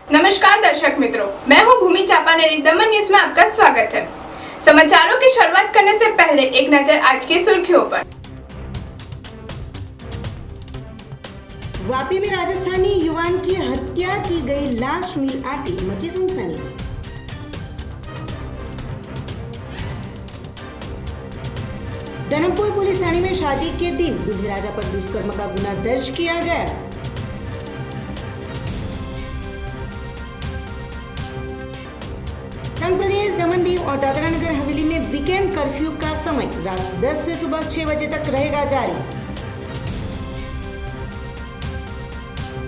नमस्कार दर्शक मित्रों, मैं हूं भूमि चापानेरी। दमन न्यूज में आपका स्वागत है। समाचारों की शुरुआत करने से पहले एक नजर आज की सुर्खियों पर। वापी में राजस्थानी युवान की हत्या की गई, लाश मिल आती, मची सनसनी। धर्मपुर पुलिस थाने में शादी के दिन दूल्हे राजा पर दुष्कर्म का गुना दर्ज किया गया। संघ प्रदेश दमन दीव और दादरा नगर हवेली में वीकेंड कर्फ्यू का समय रात 10 से सुबह 6 बजे तक रहेगा जारी।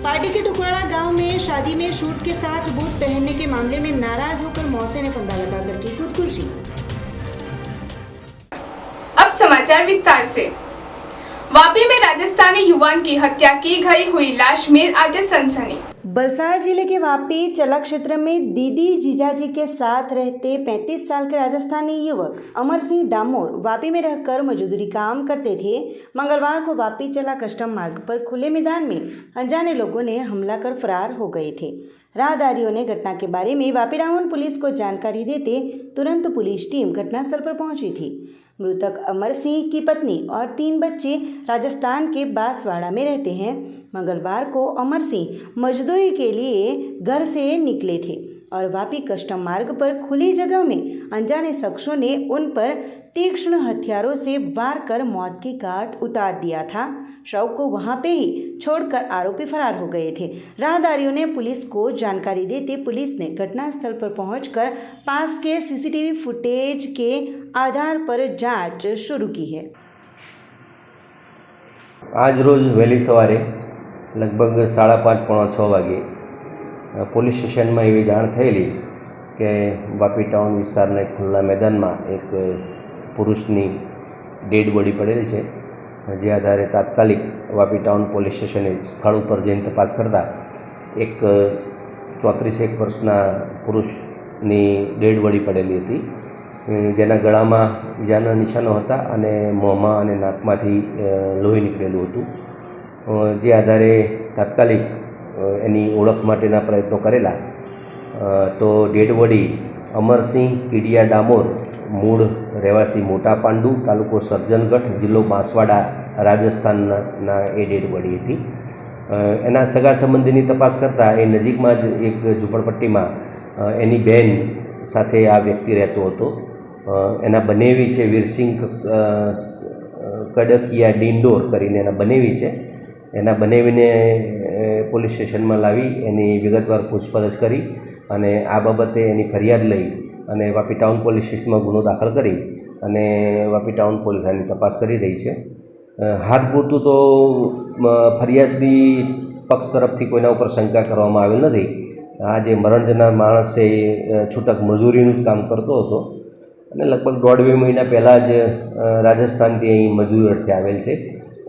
पार्टी के टुकड़ा गांव में शादी में शूट के साथ बूट पहनने के मामले में नाराज होकर मौसे ने फंदा लगाकर की खुदकुशी। अब समाचार विस्तार से। वापी में राजस्थानी युवान की हत्या की गई हुई, लाश मिल आते सनसनी। वलसाड़ जिले के वापी चला क्षेत्र में दीदी जीजाजी के साथ रहते 35 साल के राजस्थानी युवक अमर सिंह डामोर वापी में रहकर मजदूरी काम करते थे। मंगलवार को वापी चला कस्टम मार्ग पर खुले मैदान में अनजाने लोगों ने हमला कर फरार हो गए थे। राहदारियों ने घटना के बारे में वापी टाउन पुलिस को जानकारी देते तुरंत पुलिस टीम घटनास्थल पर पहुंची थी। मृतक अमर सिंह की पत्नी और 3 बच्चे राजस्थान के बांसवाड़ा में रहते हैं। मंगलवार को अमर सिंह मजदूरी के लिए घर से निकले थे और वापी कस्टम मार्ग पर खुली जगह में अनजाने शख्सों ने उन पर तीक्ष्ण हथियारों से वार कर मौत की घाट उतार दिया था। शव को वहां पे ही छोड़कर आरोपी फरार हो गए थे। राहदारियों ने पुलिस को जानकारी देते पुलिस ने घटनास्थल पर पहुंचकर पास के सीसीटीवी फुटेज के आधार पर जांच शुरू की है। आज रोज वહેલી સવારે લગભગ 5:30 પોણા 6 વાગે પોલીસ સ્ટેશનમાં એવી જાણ થયેલી કે વાપી ટાઉન વિસ્તારના એક ખુલ્લા મેદાનમાં એક પુરુષની ડેડ બોડી પડેલી છે, જે આધારે તાત્કાલિક વાપી ટાઉન પોલીસ સ્ટેશને સ્થળ ઉપર જઈને તપાસ કરતા એક 34 વર્ષના પુરુષની ડેડ બોડી પડેલી હતી, જેના ગળામાં ઈજાના નિશાનો હતા અને મોંમાં અને નાકમાંથી લોહી નીકળેલું હતું, જે આધારે તાત્કાલિક એની ઓળખ માટેના પ્રયત્નો કરેલા તો ડેડ બોડી અમરસિંહ કીડિયા ડામોર, મૂળ રહેવાસી મોટા પાંડુ, તાલુકો સર્જનગઢ, જિલ્લો બાંસવાડા, રાજસ્થાનના એ ડેડ બોડી હતી। એના સગા સંબંધીની તપાસ કરતાં એ નજીકમાં જ એક ઝૂંપડપટ્ટીમાં એની બેન સાથે આ વ્યક્તિ રહેતો હતો। એના બનેવી છે વીરસિંહ કડકિયા ડિંડોર કરીને એના બનેવી છે। એના બનેવીને પોલીસ સ્ટેશનમાં લાવી એની વિગતવાર પૂછપરછ કરી અને આ બાબતે એની ફરિયાદ લઈ અને વાપી ટાઉન પોલીસ સ્ટેશનમાં ગુનો દાખલ કરી અને વાપી ટાઉન પોલીસ આની તપાસ કરી રહી છે। હાથ પૂરતું તો ફરિયાદી પક્ષ તરફથી કોઈના ઉપર શંકા કરવામાં આવેલ નથી। આ જે મરણ જનાર માણસ છે એ છૂટક મજૂરીનું જ કામ કરતો હતો અને લગભગ 1.5-2 મહિના પહેલાં જ રાજસ્થાનથી અહીં મજૂરી અર્થે આવેલ છે,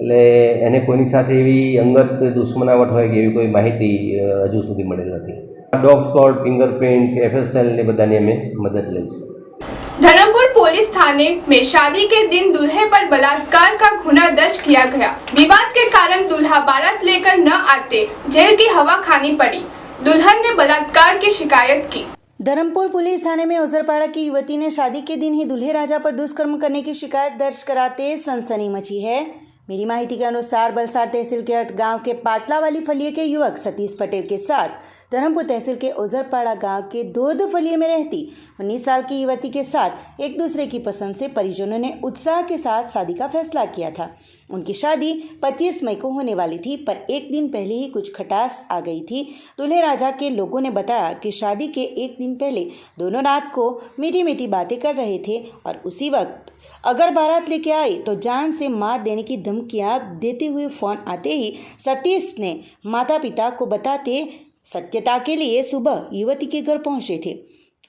એટલે એને કોઈની સાથે એવી અંગત દુશ્મનાવટ હોય કે એવી કોઈ માહિતી હજુ સુધી મળેલ નથી। ડોગ સ્ક્વોડ, ફિંગરપ્રિન્ટ, એફએસએલ ને બધાની અમે મદદ લઈ છે। धर्मपुर पुलिस थाने में शादी के दिन दूल्हे पर बलात्कार का गुना दर्ज किया गया। विवाद के कारण दूल्हा बारात लेकर न आते जेल की हवा खानी पड़ी। दुल्हन ने बलात्कार की शिकायत की। धर्मपुर पुलिस थाने में ओझरपाड़ा की युवती ने शादी के दिन ही दूल्हे राजा पर दुष्कर्म करने की शिकायत दर्ज कराते सनसनी मची है। मिली माहिती के अनुसार वलसाड़ तहसील के हट गांव के पाटला वाली फलिये के युवक सतीश पटेल के साथ धर्मपुर तहसील के ओझरपाड़ा गांव के दोद फलिये में रहती 19 साल की युवती के साथ एक दूसरे की पसंद से परिजनों ने उत्साह के साथ शादी का फैसला किया था। उनकी शादी 25 मई को होने वाली थी, पर एक दिन पहले ही कुछ खटास आ गई थी। दूल्हे राजा के लोगों ने बताया कि शादी के एक दिन पहले दोनों रात को मीठी मीठी बातें कर रहे थे और उसी वक्त अगर बारात लेके आए तो जान से मार देने की धमकियां देते हुए फोन आते ही सतीश ने माता पिता को बताते सत्यता के लिए सुबह युवती के घर पहुंचे थे।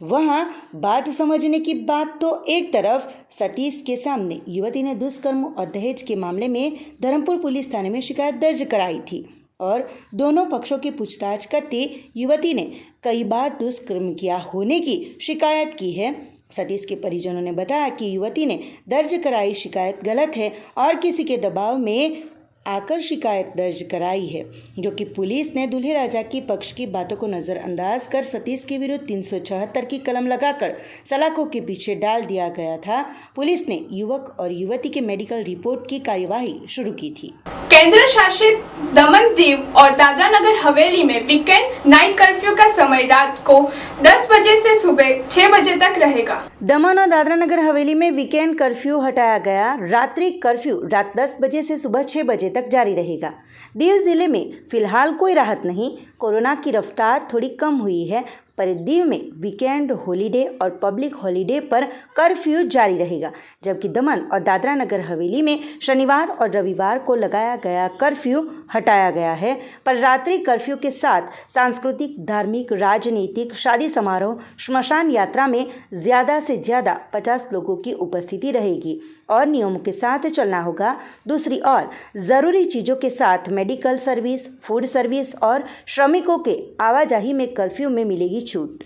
वहां बात समझने की बात तो एक तरफ, सतीश के सामने युवती ने दुष्कर्म और दहेज के मामले में धर्मपुर पुलिस थाने में शिकायत दर्ज कराई थी और दोनों पक्षों की पूछताछ करते युवती ने कई बार दुष्कर्म किया होने की शिकायत की है। सतीश के परिजनों ने बताया कि युवती ने दर्ज कराई शिकायत गलत है और किसी के दबाव में आकर शिकायत दर्ज कराई है, जो कि पुलिस ने दूल्हे राजा की पक्ष की बातों को नज़रअंदाज कर सतीश के विरुद्ध 376 की कलम लगाकर सलाखों के पीछे डाल दिया गया था। पुलिस ने युवक और युवती के मेडिकल रिपोर्ट की कार्यवाही शुरू की थी। केंद्र शासित दमन दीव और दादरा नगर हवेली में वीकेंड नाइट कर्फ्यू का समय रात को 10 बजे से सुबह 6 बजे तक रहेगा। दमन और दादरा नगर हवेली में वीकेंड कर्फ्यू हटाया गया। रात्रि कर्फ्यू रात 10 बजे से सुबह 6 बजे तक जारी रहेगा। दीव जिले में फिलहाल कोई राहत नहीं। कोरोना की रफ्तार थोड़ी कम हुई है, पर दीव में वीकेंड हॉलीडे और पब्लिक हॉलीडे पर कर्फ्यू जारी रहेगा, जबकि दमन और दादरा नगर हवेली में शनिवार और रविवार को लगाया गया कर्फ्यू हटाया गया है। पर रात्रि कर्फ्यू के साथ सांस्कृतिक, धार्मिक, राजनीतिक, शादी समारोह, श्मशान यात्रा में ज़्यादा से ज़्यादा 50 लोगों की उपस्थिति रहेगी और नियमों के साथ चलना होगा। दूसरी ओर ज़रूरी चीज़ों के साथ मेडिकल सर्विस, फूड सर्विस और श्रमिकों के आवाजाही में कर्फ्यू में मिलेगी छूट।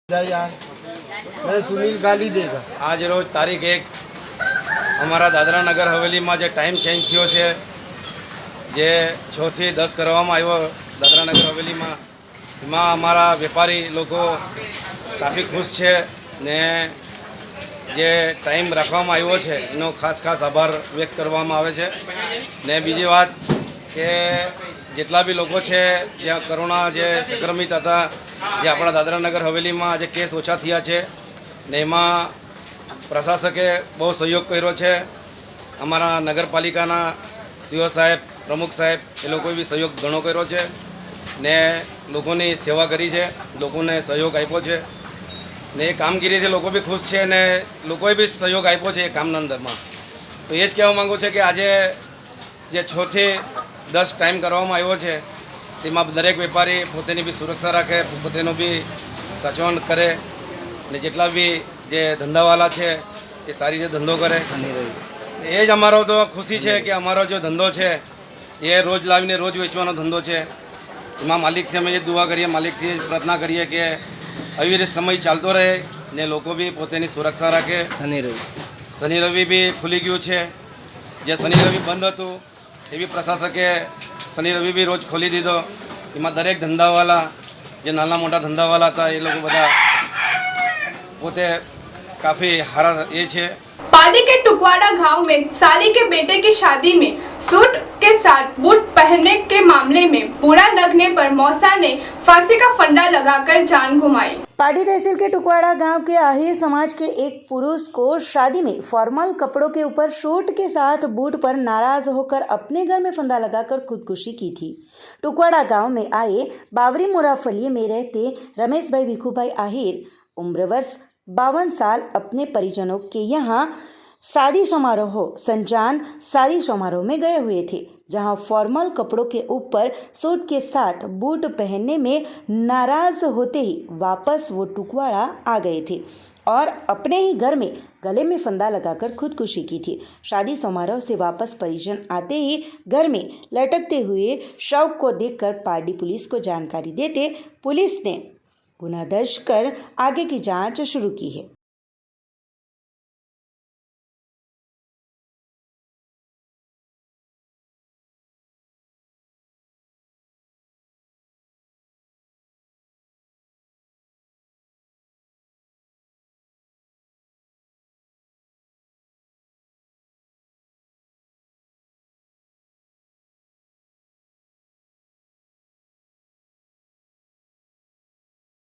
मैं सुनील गाली देगा। आज रोज तारीख 1 અમારા દાદરા નગર હવેલીમાં જે ટાઈમ ચેન્જ થયો છે, જે 6 થી 10 કરવામાં આવ્યો દાદરા નગર હવેલીમાં, એમાં અમારા વેપારી લોકો કાફી ખુશ છે ને જે ટાઈમ રાખવામાં આવ્યો છે એનો ખાસ આભાર વ્યક્ત કરવામાં આવે છે। ને બીજી વાત કે જેટલા બી લોકો છે જ્યાં કોરોના જે સંક્રમિત હતા, જે આપણા દાદરા નગર હવેલીમાં જે કેસ ઓછા થયા છે ને એમાં પ્રશાસકે બહુ સહયોગ કર્યો છે। અમારા નગરપાલિકાના સીઓ સાહેબ, પ્રમુખ સાહેબ એ લોકોએ બી સહયોગ ઘણો કર્યો છે ને લોકોની સેવા કરી છે, લોકોને સહયોગ આપ્યો છે ને એ કામગીરીથી લોકો બી ખુશ છે ને લોકોએ બી સહયોગ આપ્યો છે એ કામના અંદરમાં। તો એ જ કહેવા માગું છું કે આજે જે 6 થી 10 ટાઈમ કરવામાં આવ્યો છે તેમાં દરેક વેપારી પોતાની બી સુરક્ષા રાખે, પોતાનો બી સાચવણ કરે ને જેટલા બી જે ધંધાવાળા છે એ સારી રીતે ધંધો કરે। એ જ અમારો તો ખુશી છે કે અમારો જો ધંધો છે એ રોજ લાવીને રોજ વેચવાનો ધંધો છે। એમાં માલિકથી અમે એ દુઆ કરીએ, માલિકથી પ્રાર્થના કરીએ કે આવી રીતે સમય ચાલતો રહે ને લોકો બી પોતાની સુરક્ષા રાખે। શનિ રવિ બી ખુલી ગયું છે, જે શનિ રવિ બંધ હતું એ બી પ્રશાસકે શનિ રવિ બી રોજ ખોલી દીધો। એમાં દરેક ધંધાવાળા, જે નાના મોટા ધંધાવાળા હતા એ લોકો બધા પોતે काफ़ी हारा ये है। पार्टी के टुकवाड़ा गांव में साली के बेटे की शादी में सूट के साथ बूट पहनने के मामले में बुरा लगने पर मौसा ने फांसी का फंडा लगाकर जान घुमाई। पाडी तहसील के टुकवाड़ा गांव के आहिर समाज के एक पुरुष को शादी में फॉर्मल कपड़ों के ऊपर शूट के साथ बूट पर नाराज होकर अपने घर में फंदा लगाकर खुदकुशी की थी। टुकवाड़ा गांव में आए बावरी मुराफली में रहते रमेश भाई भिखूभाई आहिर उम्र वर्ष 52 साल अपने परिजनों के यहाँ शादी समारोह संजान शादी समारोह में गए हुए थे, जहां फॉर्मल कपड़ों के ऊपर सूट के साथ बूट पहनने में नाराज होते ही वापस वो टुकवाड़ा आ गए थे और अपने ही घर में गले में फंदा लगाकर खुदकुशी की थी। शादी समारोह से वापस परिजन आते ही घर में लटकते हुए शव को देखकर पारडी पुलिस को जानकारी देते पुलिस ने गुना दर्ज कर आगे की जांच शुरू की है।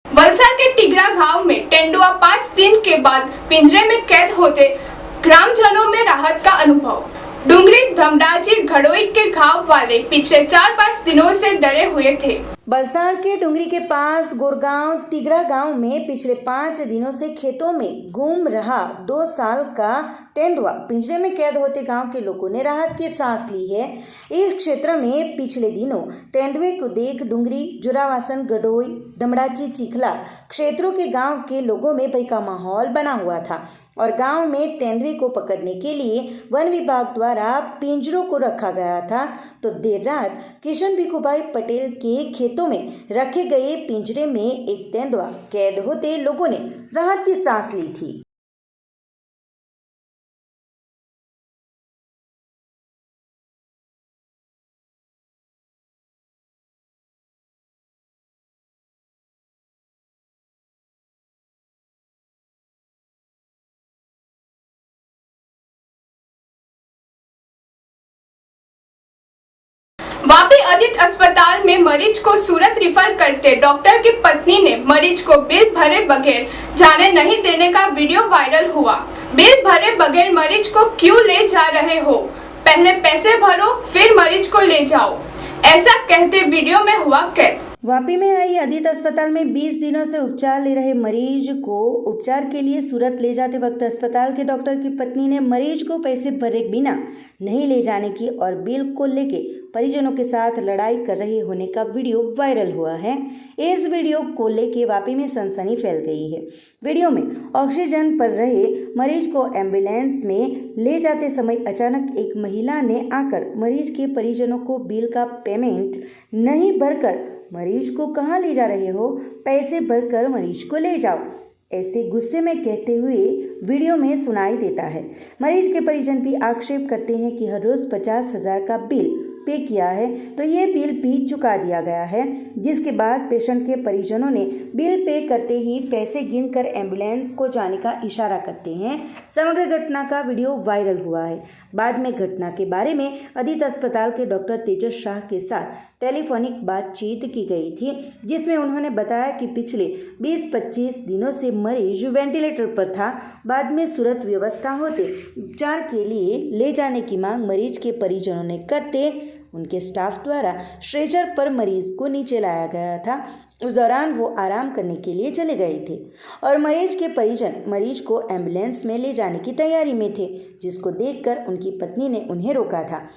वलसाड के टिगरा गांव में तेंदुआ 5 दिन के बाद पिंजरे में कैद होते ग्रामजनों में राहत का अनुभव। डुंगरी धमडाजी घड़ोई के गांव वाले पिछले 4-5 दिनों से डरे हुए थे। वलसाड के डुंगरी के पास गोरगांव टिगरा गांव में पिछले 5 दिनों से खेतों में घूम रहा 2 साल का तेंदुआ पिंजरे में कैद होते गांव के लोगों ने राहत की सांस ली है। इस क्षेत्र में पिछले दिनों तेंदुए को देख डुंगरी, जुरावासन, गडोई, धमडाची, चिखला क्षेत्रों के गांव के लोगों में भय का माहौल बना हुआ था। और गांव में तेंदुए को पकड़ने के लिए वन विभाग द्वारा पिंजरों को रखा गया था, तो देर रात किशन भिखुभाई पटेल के खेतों में रखे गए पिंजरे में एक तेंदुआ कैद होते लोगों ने राहत की सांस ली थी। वापी आदित्य अस्पताल में मरीज को सूरत रिफर करते डॉक्टर की पत्नी ने मरीज को बिल भरे बगैर जाने नहीं देने का वीडियो वायरल हुआ। बिल भरे बगैर मरीज को क्यों ले जा रहे हो, पहले पैसे भरो फिर मरीज को ले जाओ, ऐसा कहते वीडियो में हुआ कैद। वापी में आई आदित्य अस्पताल में 20 दिनों से उपचार ले रहे मरीज को उपचार के लिए सूरत ले जाते वक्त अस्पताल के डॉक्टर की पत्नी ने मरीज को पैसे भरे बिना नहीं ले जाने की और बिल को लेके परिजनों के साथ लड़ाई कर रहे होने का वीडियो वायरल हुआ है। इस वीडियो को लेके वापी में सनसनी फैल गई है। वीडियो में ऑक्सीजन पर रहे मरीज को एम्बुलेंस में ले जाते समय अचानक एक महिला ने आकर मरीज के परिजनों को बिल का पेमेंट नहीं भरकर मरीज को कहाँ ले जा रहे हो, पैसे भरकर मरीज को ले जाओ, ऐसे गुस्से में कहते हुए वीडियो में सुनाई देता है। मरीज के परिजन भी आक्षेप करते हैं कि हर रोज 50,000 का बिल पे किया है तो ये बिल भी चुका दिया गया है, जिसके बाद पेशेंट के परिजनों ने बिल पे करते ही पैसे गिनकर एम्बुलेंस को जाने का इशारा करते हैं। समग्र घटना का वीडियो वायरल हुआ है। बाद में घटना के बारे में आदित्य अस्पताल के डॉक्टर तेजस शाह के साथ टेलीफोनिक बातचीत की गई थी, जिसमें उन्होंने बताया कि पिछले 20-25 दिनों से मरीज वेंटिलेटर पर था। बाद में सूरत व्यवस्था होते उपचार के लिए ले जाने की मांग मरीज के परिजनों ने करते उनके स्टाफ द्वारा स्ट्रेचर पर मरीज को नीचे लाया गया था। उस दौरान वो आराम करने के लिए चले गए थे और मरीज के परिजन मरीज को एम्बुलेंस में ले जाने की तैयारी में थे, जिसको देखकर उनकी पत्नी ने उन्हें रोका था।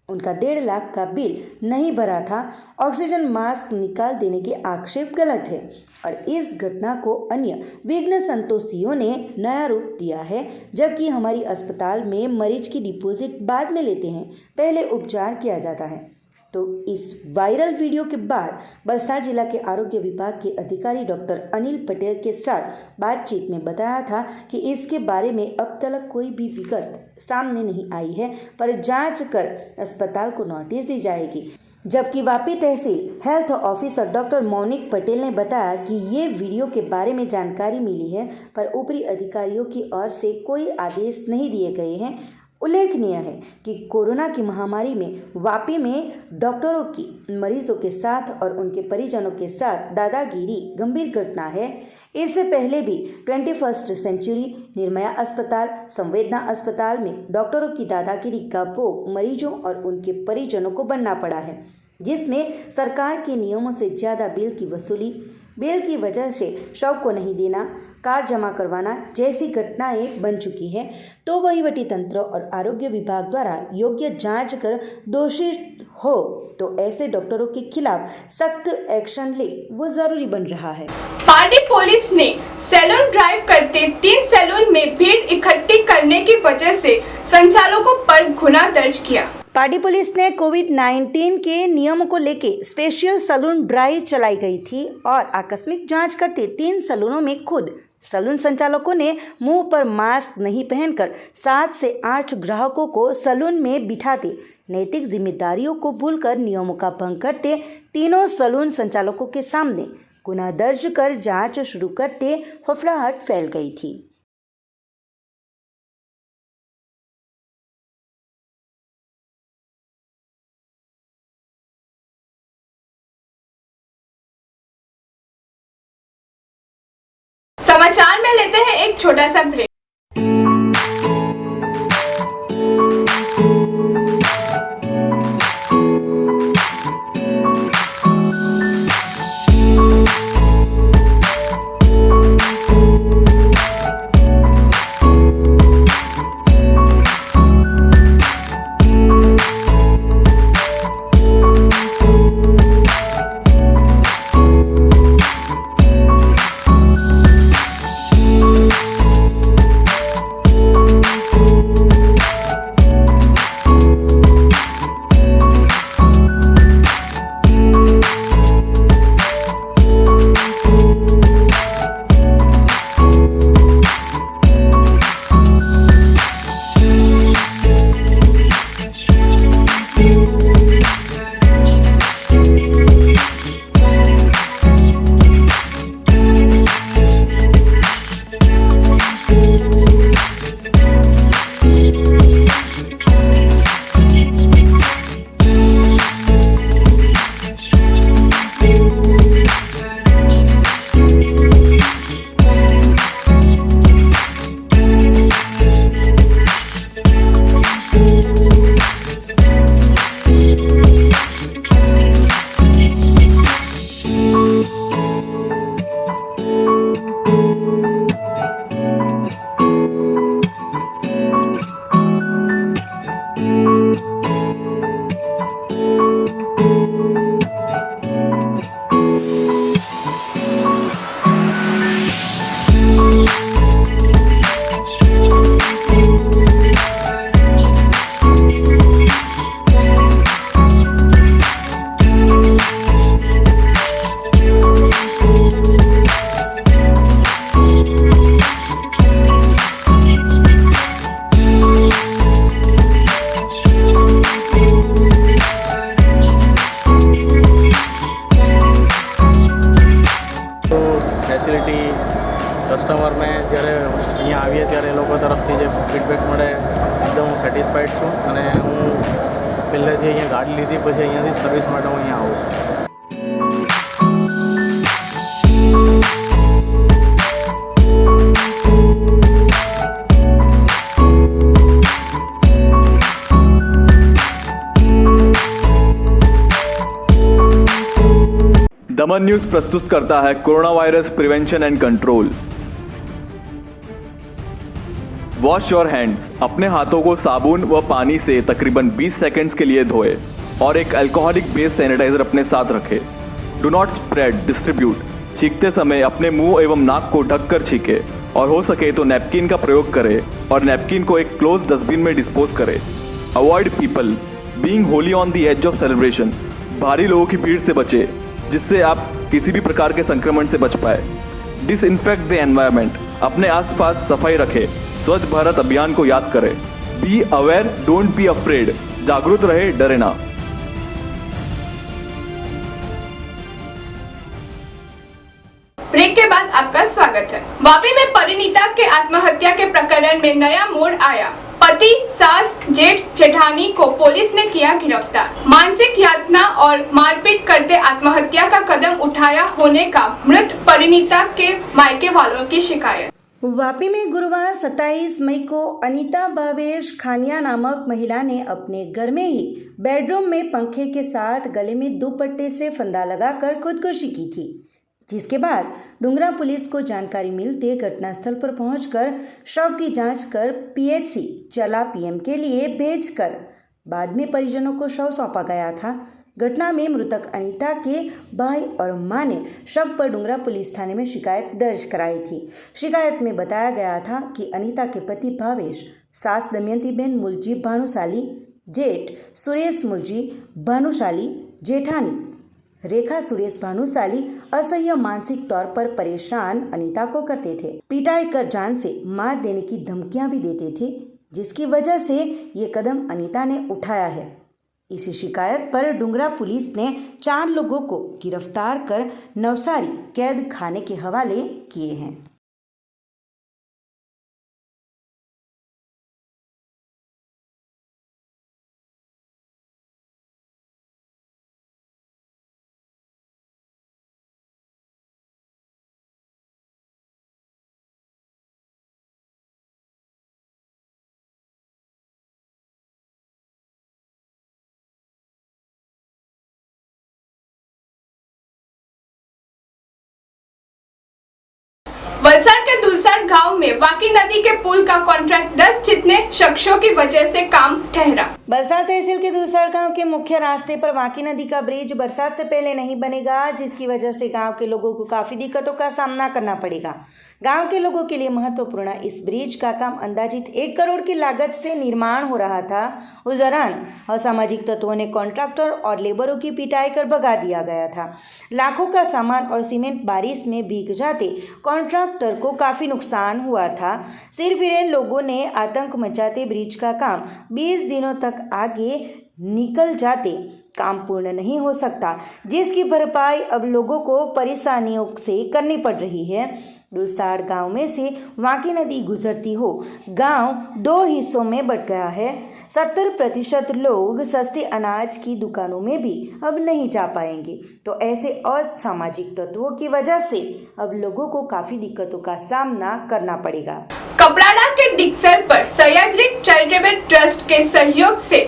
उनका 1.5 लाख का बिल नहीं भरा था। ऑक्सीजन मास्क निकाल देने के आक्षेप गलत है और इस घटना को अन्य विघ्न संतोषियों ने नया रूप दिया है, जबकि हमारी अस्पताल में मरीज की डिपॉजिट बाद में लेते हैं, पहले उपचार किया जाता है। तो इस वायरल वीडियो के बाद वलसाड जिला के आरोग्य विभाग के अधिकारी डॉक्टर अनिल पटेल के साथ बातचीत में बताया था कि इसके बारे में अब तक कोई भी विगत सामने नहीं आई है, पर जांच कर अस्पताल को नोटिस दी जाएगी। जबकि वापी तहसील हेल्थ ऑफिसर डॉक्टर मौनिक पटेल ने बताया कि ये वीडियो के बारे में जानकारी मिली है, पर ऊपरी अधिकारियों की ओर से कोई आदेश नहीं दिए गए हैं। उल्लेखनीय है कि कोरोना की महामारी में वापी में डॉक्टरों की मरीजों के साथ और उनके परिजनों के साथ दादागिरी गंभीर घटना है। इससे पहले भी 21st सेंचुरी, निर्मया अस्पताल, संवेदना अस्पताल में डॉक्टरों की दादागिरी का भोग मरीजों और उनके परिजनों को बनना पड़ा है, जिसमें सरकार के नियमों से ज़्यादा बिल की वसूली, बिल की वजह से शव को नहीं देना, कार जमा करवाना जैसी घटनाएं बन चुकी है। तो वहीवटी तंत्र और आरोग्य विभाग द्वारा योग्य जांच कर दोषी हो तो ऐसे डॉक्टरों के खिलाफ सख्त एक्शन ले वो जरूरी बन रहा है। पार्टी पुलिस ने सैलून ड्राइव करते 3 सैलून में भीड़ इकट्ठी करने की वजह से संचालकों पर गुना दर्ज किया। पार्टी पुलिस ने कोविड-19 के नियमों को लेके स्पेशल सैलून ड्राइव चलाई गई थी और आकस्मिक जांच करते 3 सैलूनों में खुद सैलून संचालकों ने मुंह पर मास्क नहीं पहनकर 7 से 8 ग्राहकों को सैलून में बिठाते नैतिक जिम्मेदारियों को भूलकर नियमों का भंग करते तीनों सैलून संचालकों के सामने गुना दर्ज कर जांच शुरू करते फफड़ाहट फैल गई थी। समाचार में लेते हैं एक छोटा सा ब्रेक। પહેલેથી અહીંયા ગાડી લીધી, પછી અહીંયાથી સર્વિસ માટે હું અહીંયા આવું છું. दमन न्यूज प्रस्तुत करता है corona virus prevention and control. Wash your hands. अपने हाथों को साबुन व पानी से तकरीबन 20 सेकंड्स के लिए धोए और एक अल्कोहलिक बेस्ड सैनिटाइजर अपने साथ रखें. Do not spread distribute. छींकते समय अपने मुंह एवं नाक को ढककर छींके और हो सके तो नैपकिन का प्रयोग करें और नैपकिन को एक क्लोज डस्टबिन में डिस्पोज करें. Avoid people being Holi on the edge of celebration. भारी लोगों की भीड़ से बचे जिससे आप किसी भी प्रकार के संक्रमण से बच पाए. Disinfect the environment. अपने आसपास सफाई रखें. स्वच्छ भारत अभियान को याद करें. Be aware, don't be afraid. जागरूक रहे, डरे ना. ब्रेक के बाद आपका स्वागत है. वापी में परिणीता के आत्महत्या के प्रकरण में नया मोड़ आया. पति, सास, जेठ, जेठानी को पुलिस ने किया गिरफ्तार. मानसिक यातना और मारपीट करते आत्महत्या का कदम उठाया होने का मृत परिणीता के मायके वालों की शिकायत. वापी में गुरुवार 27 मई को अनीता भावेश खानिया नामक महिला ने अपने घर में ही बेडरूम में पंखे के साथ गले में दुपट्टे से फंदा लगाकर खुदकुशी की थी, जिसके बाद डुंगरा पुलिस को जानकारी मिलते घटनास्थल पर पहुंचकर शव की जांच कर पीएचसी चला पीएम के लिए भेजकर बाद में परिजनों को शव सौंपा गया था. घटना में मृतक अनीता के भाई और मां ने शव पर डुंगरा पुलिस थाने में शिकायत दर्ज कराई थी. शिकायत में बताया गया था कि अनीता के पति भावेश, सास दमयंतीबेन मुलजी भानुशाली, जेठ सुरेश मुलजी भानुशाली, जेठानी रेखा सुरेश भानुशाली असह्य मानसिक तौर पर परेशान अनीता को करते थे. पिटाई कर जान से मार देने की धमकियां भी देते थे, जिसकी वजह से ये कदम अनीता ने उठाया है. इसी शिकायत पर डुंगरा पुलिस ने 4 लोगों को गिरफ्तार कर नवसारी कैद खाने के हवाले किए हैं. वलसाड के दुलसाड गांव में वाकी नदी के पुल का कॉन्ट्रैक्ट 10 जितने शख्सों की वजह से काम ठहरा. बरसात तहसील के दुलसाड गांव के मुख्य रास्ते पर वाकी नदी का ब्रिज बरसात से पहले नहीं बनेगा, जिसकी वजह से गांव के लोगों को काफी दिक्कतों का सामना करना पड़ेगा. गांव के लोगों के लिए महत्वपूर्ण इस ब्रिज का काम अंदाजित 1 करोड़ की लागत से निर्माण हो रहा था. उस दौरान असामाजिक तत्वों ने कॉन्ट्रैक्टर और लेबरों की पिटाई कर भगा दिया गया था. लाखों का सामान और सीमेंट बारिश में भीग जाते कॉन्ट्रैक्टर को काफी नुकसान हुआ था. सिरफिरेन लोगों ने आतंक मचाते ब्रिज का काम 20 दिनों तक आगे निकल जाते काम पूर्ण नहीं हो सकता, जिसकी भरपाई अब लोगों को परेशानियों से करनी पड़ रही है. दुलसाड गांव में से वाकी नदी गुजरती हो गांव 2 हिस्सों में बट गया है. 70% लोग सस्ते अनाज की दुकानों में भी अब नहीं जा पाएंगे, तो ऐसे असामाजिक तत्वों की वजह से अब लोगों को काफी दिक्कतों का सामना करना पड़ेगा. कपराड़ा के डिक्सल पर सह्याद्री चैरिटेबल ट्रस्ट के सहयोग से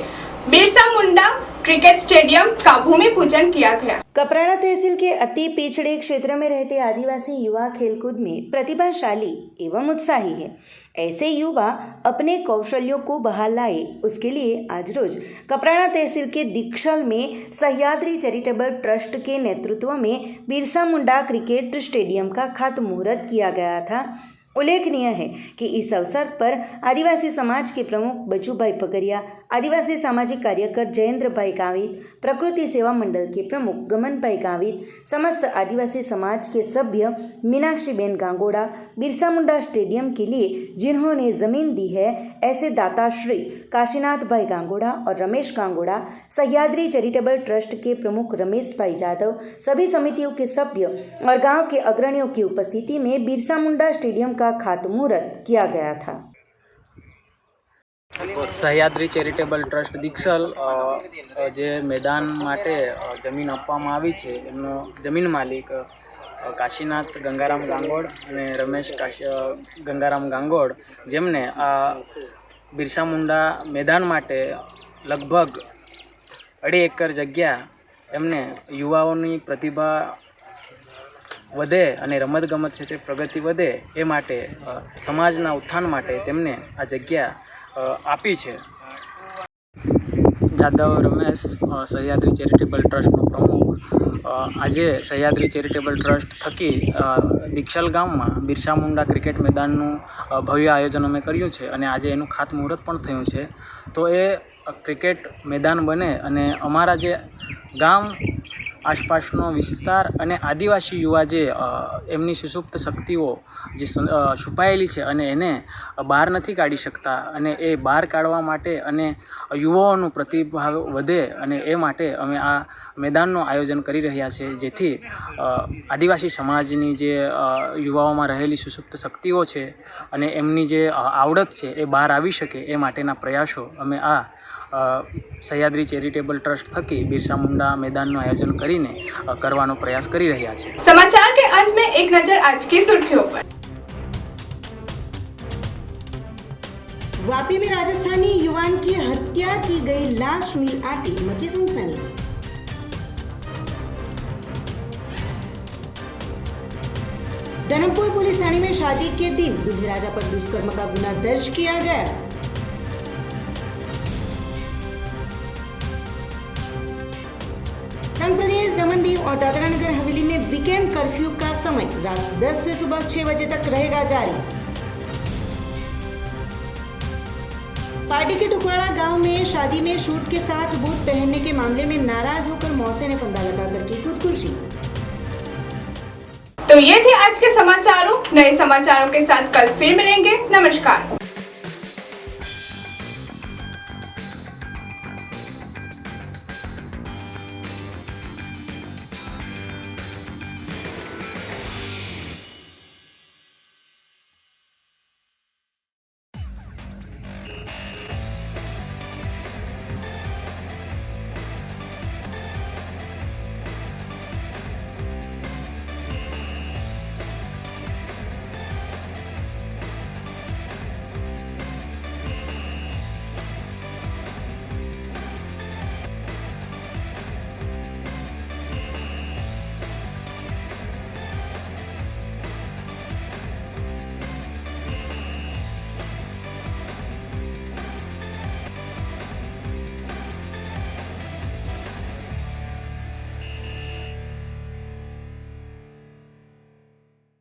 बिरसा मुंडा क्रिकेट स्टेडियम का भूमि पूजन किया गया. कपराड़ा तहसील के अति पिछड़े क्षेत्र में रहते आदिवासी युवा खेलकूद में प्रतिभाशाली एवं उत्साही है. ऐसे युवा अपने कौशल्यों को बहाल लाए, उसके लिए आज रोज कपराड़ा तहसील के दिक्सल में सह्याद्री चैरिटेबल ट्रस्ट के नेतृत्व में बिरसा मुंडा क्रिकेट स्टेडियम का खातमुहूर्त किया गया था. उल्लेखनीय है कि इस अवसर पर आदिवासी समाज के प्रमुख बचूभाई पगरिया, आदिवासी सामाजिक कार्यकर जयेंद्र भाई गावित, प्रकृति सेवा मंडल के प्रमुख गमन भाई गावित, समस्त आदिवासी समाज के सभ्य मीनाक्षी बेन गांगोड़ा, बिरसा मुंडा स्टेडियम के लिए जिन्होंने जमीन दी है, ऐसे दाता श्री काशीनाथ भाई गांगोड़ा और रमेश गांगोड़ा, सह्याद्री चैरिटेबल ट्रस्ट के प्रमुख रमेश भाई जाधव, सभी समितियों के सभ्य और गांव के अग्रणियों की उपस्थिति में बिरसा मुंडा स्टेडियम का खातमुहूर्त किया गया था. સહ્યાદ્રી ચેરિટેબલ ટ્રસ્ટ દીક્ષલ જે મેદાન માટે જમીન આપવામાં આવી છે એમનો જમીન માલિક કાશીનાથ ગંગારામ ગાંગોડ અને રમેશ ગંગારામ ગાંગોડ, જેમને આ બિરસા મુંડા મેદાન માટે લગભગ 2.5 એકર જગ્યા એમને યુવાઓની પ્રતિભા વધે અને રમતગમત છે તે પ્રગતિ વધે એ માટે સમાજના ઉત્થાન માટે તેમને આ જગ્યા આપી છે. જાદવ રમેશ, સહ્યાદ્રી ચેરિટેબલ ટ્રસ્ટનો પ્રમુખ, આજે સહ્યાદ્રી ચેરિટેબલ ટ્રસ્ટ થકી દીક્ષલ ગામમાં બિરસા મુંડા ક્રિકેટ મેદાનનું ભવ્ય આયોજન અમે કર્યું છે અને આજે એનું ખાતમુહૂર્ત પણ થયું છે. તો એ ક્રિકેટ મેદાન બને અને અમારા જે ગામ આસપાસનો વિસ્તાર અને આદિવાસી યુવા જે એમની સુષુપ્ત શક્તિઓ જે છુપાયેલી છે અને એને બહાર નથી કાઢી શકતા અને એ બહાર કાઢવા માટે અને યુવાઓનું પ્રતિભાવ વધે અને એ માટે અમે આ મેદાનનું આયોજન કરી રહ્યા છીએ, જેથી આદિવાસી સમાજની જે યુવાઓમાં રહેલી સુષુપ્ત શક્તિઓ છે અને એમની જે આવડત છે એ બહાર આવી શકે એ માટેના પ્રયાસો અમે આ સહ્યાદ્રી ચેરિટેબલ ટ્રસ્ટ થકી બિરસા મુંડા मैदानનું આયોજन કરીને કરવાનો प्रयास કરી રહ્યા છે. समाचार के अंत में एक नजर आज की सुर्खियों पर। वापी में राजस्थानी युवान की हत्या की गई, लाश मिल आती, मची सनसनी। धर्मपुर पुलिस थाने में शादी के दिन दूल्हे राजा पर दुष्कर्म का गुना दर्ज किया गया। संघ प्रदेश दमन दीव और दादरा नगर हवेली में वीकेंड कर्फ्यू का समय रात 10 से सुबह 6 बजे तक रहेगा जारी। पार्टी के टुकवाड़ा गांव में शादी में शूट के साथ बूट पहनने के मामले में नाराज होकर मौसे ने फंदा लगाकर की खुदकुशी। तो ये थे आज के समाचारों। नए समाचारों के साथ कल फिर मिलेंगे। नमस्कार।